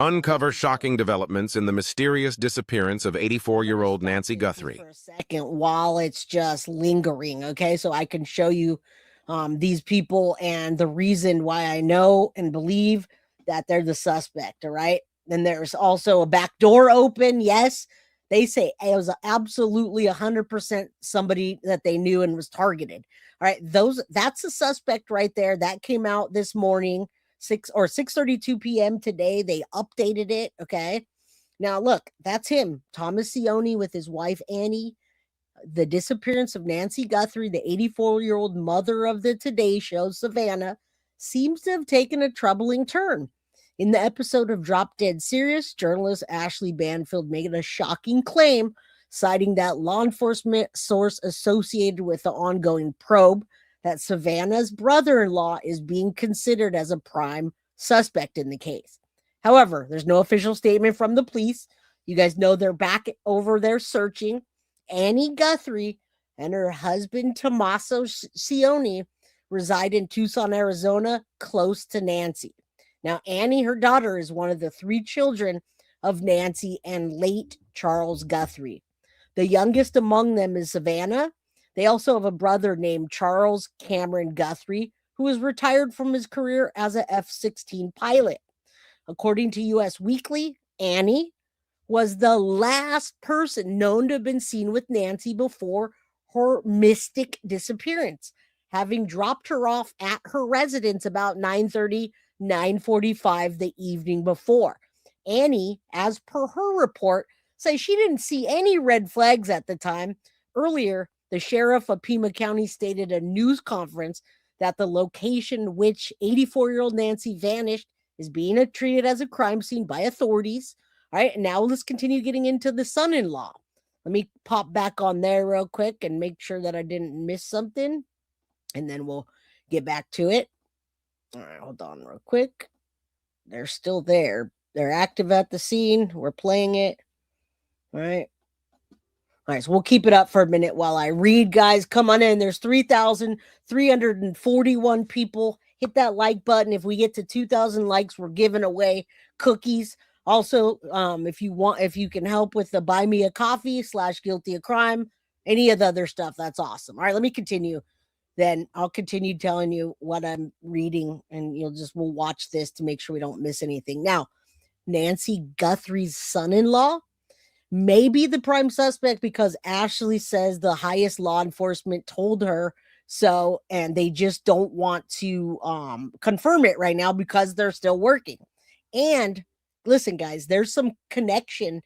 Uncover shocking developments in the mysterious disappearance of 84-year-old Nancy Guthrie. For a second, while it's just lingering, okay? So I can show you these people and the reason why I know and believe that they're the suspect, all right? Then there's also a back door open. Yes, they say it was absolutely 100% somebody that they knew and was targeted. All right, that's a suspect right there. That came out this morning, 6:32 p.m. today. They updated it, okay? Now, look, that's him, Thomas Sione with his wife, Annie. The disappearance of Nancy Guthrie, the 84-year-old mother of the Today Show, Savannah, seems to have taken a troubling turn. In the episode of Drop Dead Serious, journalist Ashley Banfield made a shocking claim, citing that law enforcement source associated with the ongoing probe that Savannah's brother-in-law is being considered as a prime suspect in the case. However, there's no official statement from the police. You guys know they're back over there searching. Annie Guthrie and her husband, Tommaso Sione, reside in Tucson, Arizona, close to Nancy. Now, Annie, her daughter, is one of the three children of Nancy and late Charles Guthrie. The youngest among them is Savannah. They also have a brother named Charles Cameron Guthrie, who is retired from his career as a F-16 pilot. According to U.S. Weekly, Annie was the last person known to have been seen with Nancy before her mystic disappearance, having dropped her off at her residence about 9:30, 9:45 the evening before. Annie, as per her report, says she didn't see any red flags at the time. Earlier, the sheriff of Pima County stated at a news conference that the location which 84-year-old Nancy vanished is being treated as a crime scene by authorities. All right, now let's continue getting into the son-in-law. Let me pop back on there real quick and make sure that I didn't miss something, and then we'll get back to it. All right, hold on real quick. They're still there. They're active at the scene. We're playing it. All right. All right, so we'll keep it up for a minute while I read, guys. Come on in. There's 3,341 people. Hit that like button. If we get to 2,000 likes, we're giving away cookies. Also, if you can help with the buy me a coffee / guilty of crime, any of the other stuff, that's awesome. All right, let me continue. Then I'll continue telling you what I'm reading, and we'll watch this to make sure we don't miss anything. Now, Nancy Guthrie's son-in-law may be the prime suspect because Ashley says the highest law enforcement told her so, and they just don't want to confirm it right now because they're still working. And listen, guys, there's some connection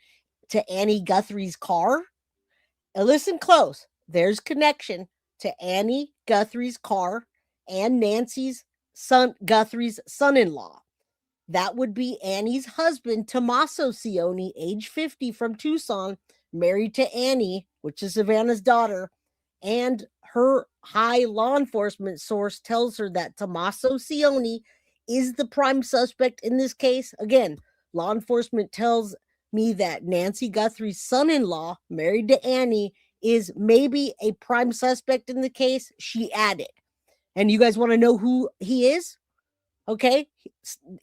to Annie Guthrie's car. Now, listen close. There's connection to Annie Guthrie's car and Nancy's Guthrie's son-in-law. That would be Annie's husband, Tommaso Sione, age 50, from Tucson, married to Annie, which is Savannah's daughter. And her high law enforcement source tells her that Tommaso Sione is the prime suspect in this case. Again, law enforcement tells me that Nancy Guthrie's son-in-law, married to Annie, is maybe a prime suspect in the case. She added. And you guys want to know who he is? Okay,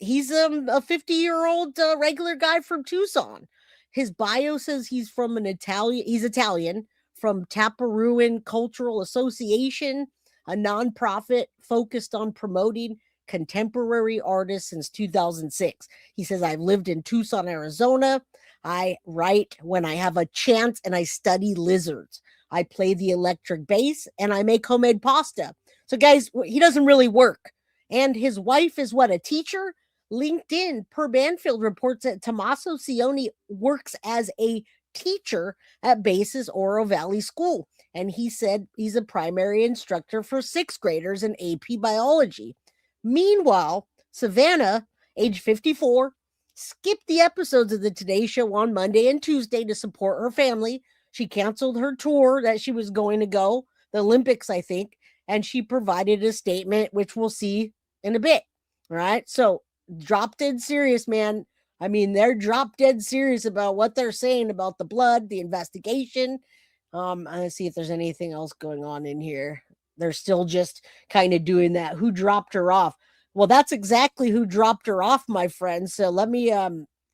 he's a 50-year-old regular guy from Tucson. His bio says he's Italian, from Taparuan Cultural Association, a nonprofit focused on promoting contemporary artists since 2006. He says, I've lived in Tucson, Arizona. I write when I have a chance, and I study lizards. I play the electric bass, and I make homemade pasta. So, guys, he doesn't really work. And his wife is a teacher? LinkedIn, per Banfield, reports that Tommaso Sione works as a teacher at Basis Oro Valley School. And he said he's a primary instructor for sixth graders in AP biology. Meanwhile, Savannah, age 54, skipped the episodes of the Today Show on Monday and Tuesday to support her family. She canceled her tour that she was going to go, the Olympics, I think, and she provided a statement, which we'll see in a bit. All right. So drop dead serious, man. I mean, they're drop dead serious about what they're saying about the blood, the investigation. Let's see if there's anything else going on in here. They're still just kind of doing that. Who dropped her off? Well, that's exactly who dropped her off, my friend. So let me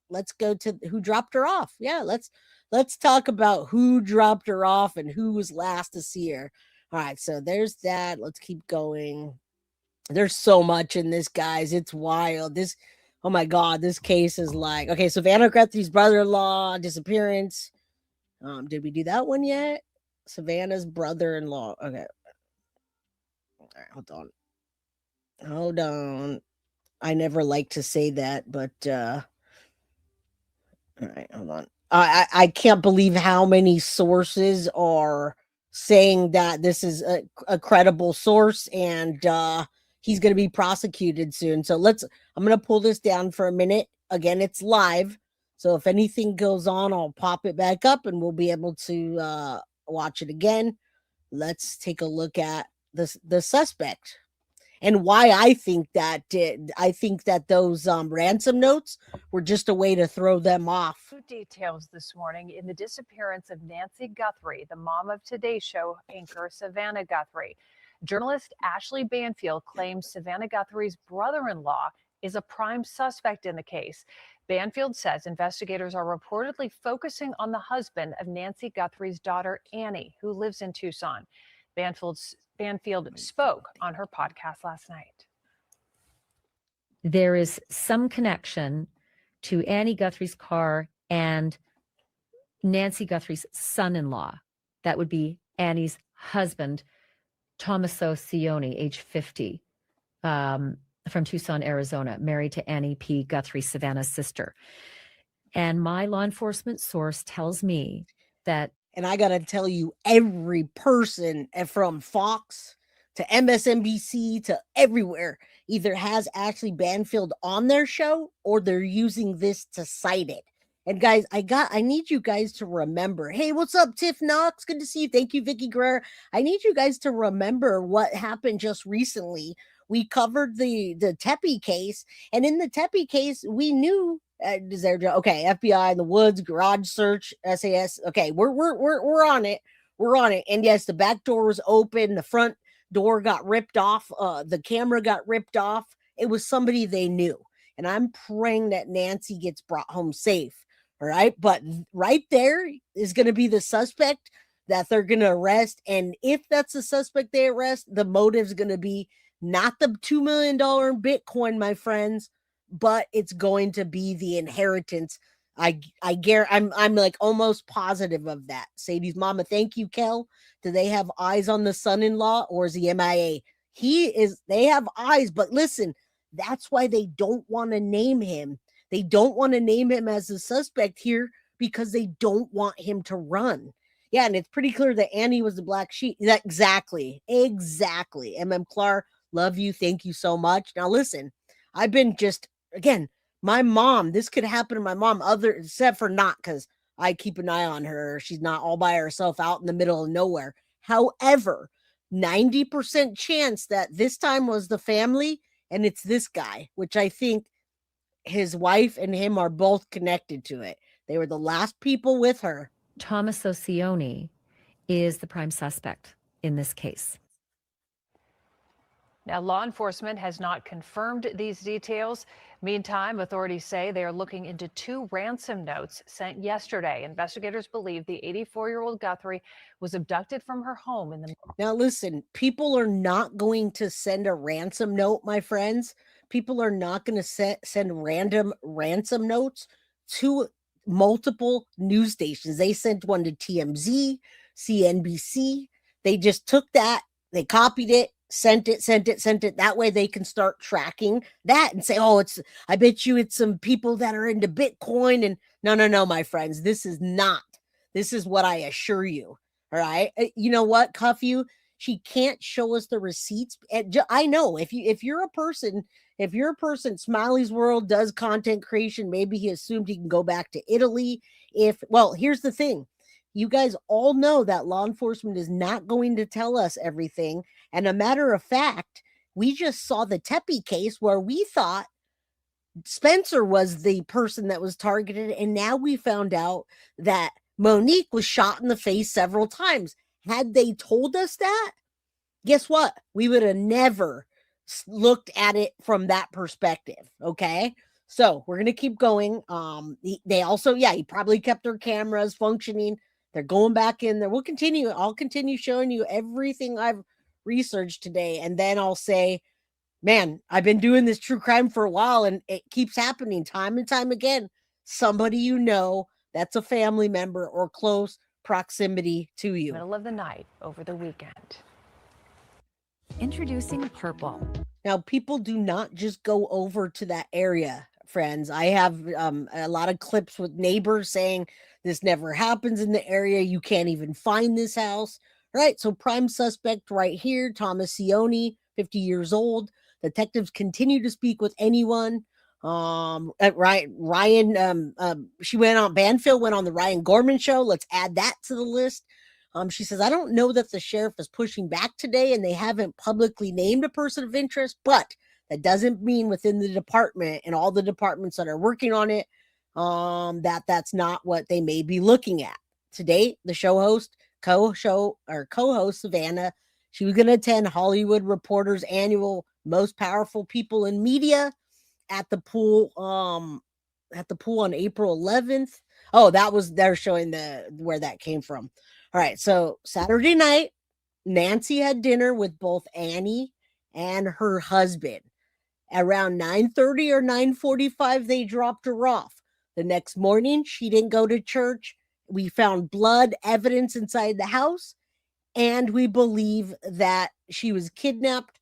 let's go to who dropped her off. Yeah, let's talk about who dropped her off and who was last to see her. All right, so there's that. Let's keep going. There's so much in this, guys. It's wild. This, oh my god, this case is like, okay, so Vanna Guthrie's brother-in-law, disappearance. Did we do that one yet? Savannah's brother-in-law. Okay. All right, hold on. I never like to say that, but all right, hold on. I can't believe how many sources are saying that this is a credible source, and he's going to be prosecuted soon. So I'm going to pull this down for a minute. Again, it's live. So if anything goes on, I'll pop it back up and we'll be able to watch it again. Let's take a look at the suspect and why I think that those ransom notes were just a way to throw them off. Details this morning in the disappearance of Nancy Guthrie, the mom of Today Show anchor Savannah Guthrie. Journalist Ashley Banfield claims Savannah Guthrie's brother-in-law is a prime suspect in the case. Banfield says investigators are reportedly focusing on the husband of Nancy Guthrie's daughter, Annie, who lives in Tucson. Banfield spoke on her podcast last night. There is some connection to Annie Guthrie's car and Nancy Guthrie's son-in-law. That would be Annie's husband, Tommaso Cioni, age 50, from Tucson, Arizona, married to Annie P. Guthrie, Savannah's sister. And my law enforcement source tells me that. And I got to tell you, every person from Fox to MSNBC to everywhere either has Ashley Banfield on their show or they're using this to cite it. And guys, I need you guys to remember, hey, what's up, Tiff Knox? Good to see you. Thank you, Vicky Guerrero. I need you guys to remember what happened just recently. We covered the Tepe case, and in the Tepe case, we knew FBI in the woods, garage search, SAS. Okay, we're on it. We're on it. And yes, the back door was open, the front door got ripped off, the camera got ripped off. It was somebody they knew. And I'm praying that Nancy gets brought home safe. All right. But right there is going to be the suspect that they're going to arrest. And if that's the suspect they arrest, the motive is going to be not the $2 million in Bitcoin, my friends, but it's going to be the inheritance. I guarantee, I'm like almost positive of that. Sadie's mama, thank you, Kel. Do they have eyes on the son-in-law, or is he MIA? They have eyes, but listen, that's why they don't want to name him. They don't want to name him as a suspect here because they don't want him to run. Yeah, and it's pretty clear that Annie was the black sheep. Exactly. Clark, love you. Thank you so much. Now listen, I've been again, my mom, this could happen to my mom, except for not, because I keep an eye on her. She's not all by herself out in the middle of nowhere. However, 90% chance that this time was the family and it's this guy, which I think his wife and him are both connected to it. They were the last people with her. Tommaso Cioni is the prime suspect in this case. Now, law enforcement has not confirmed these details. Meantime, authorities say they are looking into 2 ransom notes sent yesterday. Investigators believe the 84-year-old Guthrie was abducted from her home in the. Now, listen, people are not going to send a ransom note, my friends. People are not going to send random ransom notes to multiple news stations. They sent one to TMZ, CNBC. They just took that, they copied it, sent it. That way they can start tracking that and say, oh, I bet you it's some people that are into Bitcoin. And no, my friends, this is not. This is what I assure you. All right. You know what, Cuff you? She can't show us the receipts. I know if you're a person, Smiley's World does content creation. Maybe he assumed he can go back to Italy. Here's the thing. You guys all know that law enforcement is not going to tell us everything. And a matter of fact, we just saw the Tepe case where we thought Spencer was the person that was targeted. And now we found out that Monique was shot in the face several times. Had they told us that, guess what? We would have never looked at it from that perspective. Okay. So we're gonna keep going. They also, yeah, he probably kept their cameras functioning. They're going back in there. We'll continue. I'll continue showing you everything I've researched today, and then I'll say, man, I've been doing this true crime for a while, and it keeps happening time and time again. Somebody you know that's a family member or close proximity to you. Middle of the night over the weekend. Introducing purple. Now, people do not just go over to that area, friends. I have a lot of clips with neighbors saying this never happens in the area. You can't even find this house. Right. So, prime suspect right here, Thomas Sione, 50 years old. Detectives continue to speak with anyone. Ryan, she went on, Banfield went on the Ryan Gorman show. Let's add that to the list. She says, I don't know that the sheriff is pushing back today and they haven't publicly named a person of interest, but that doesn't mean within the department and all the departments that are working on it, that's not what they may be looking at. Today, the co-host Savannah, she was going to attend Hollywood Reporter's annual Most Powerful People in Media at the pool on April 11th. Oh, they're showing where that came from. All right, so Saturday night, Nancy had dinner with both Annie and her husband. Around 9:30 or 9:45, they dropped her off. The next morning, she didn't go to church. We found blood evidence inside the house, and we believe that she was kidnapped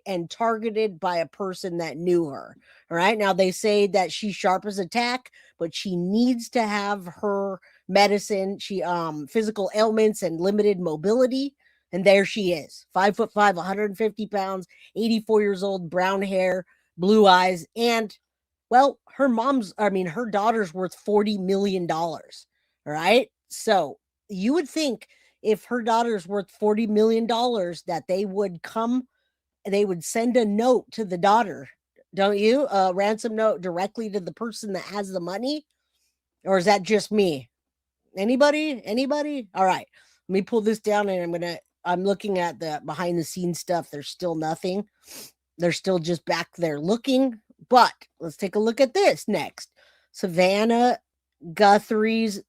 and targeted by a person that knew her. All right. Now they say that she's sharp as a tack, but she needs to have her medicine. She physical ailments and limited mobility. And there she is, 5'5", 150 pounds, 84 years old, brown hair, blue eyes, and well, her daughter's worth $40 million. All right. So you would think if her daughter's worth $40 million that they would send a note to the daughter, don't you? A ransom note directly to the person that has the money? Or is that just me? Anybody? All right. Let me pull this down and I'm looking at the behind the scenes stuff. There's still nothing. They're still just back there looking. But let's take a look at this next. Savannah Guthrie's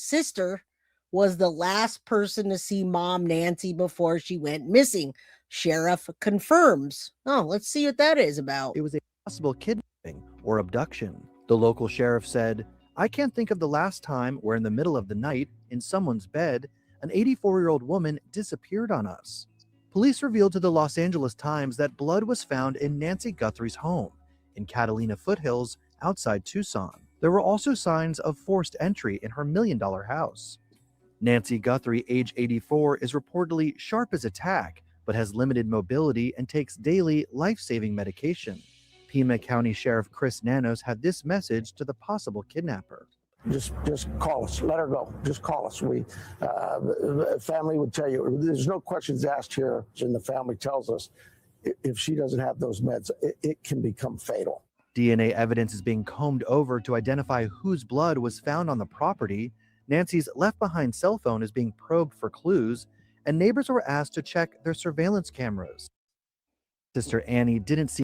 sister was the last person to see mom Nancy before she went missing. Sheriff confirms. Oh, let's see what that is about. It was a possible kidnapping or abduction. The local sheriff said, I can't think of the last time where in the middle of the night, in someone's bed, an 84-year-old woman disappeared on us. Police revealed to the Los Angeles Times that blood was found in Nancy Guthrie's home in Catalina Foothills outside Tucson. There were also signs of forced entry in her $1 million house. Nancy Guthrie, age 84, is reportedly sharp as a tack, but has limited mobility and takes daily life-saving medication. Pima County Sheriff Chris Nanos had this message to the possible kidnapper. Just call us. Let her go. Just call us. Family would tell you. There's no questions asked here, and the family tells us if she doesn't have those meds, it can become fatal. DNA evidence is being combed over to identify whose blood was found on the property. Nancy's left-behind cell phone is being probed for clues, and neighbors were asked to check their surveillance cameras. Sister Annie didn't see.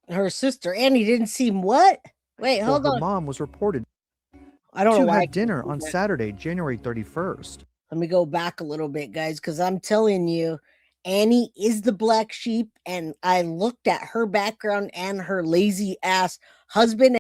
Her sister Annie didn't seem what? Wait, hold on. Her mom was reported I don't know why. Had dinner on Saturday, January 31st. Let me go back a little bit, guys, because I'm telling you, Annie is the black sheep, and I looked at her background and her lazy ass husband.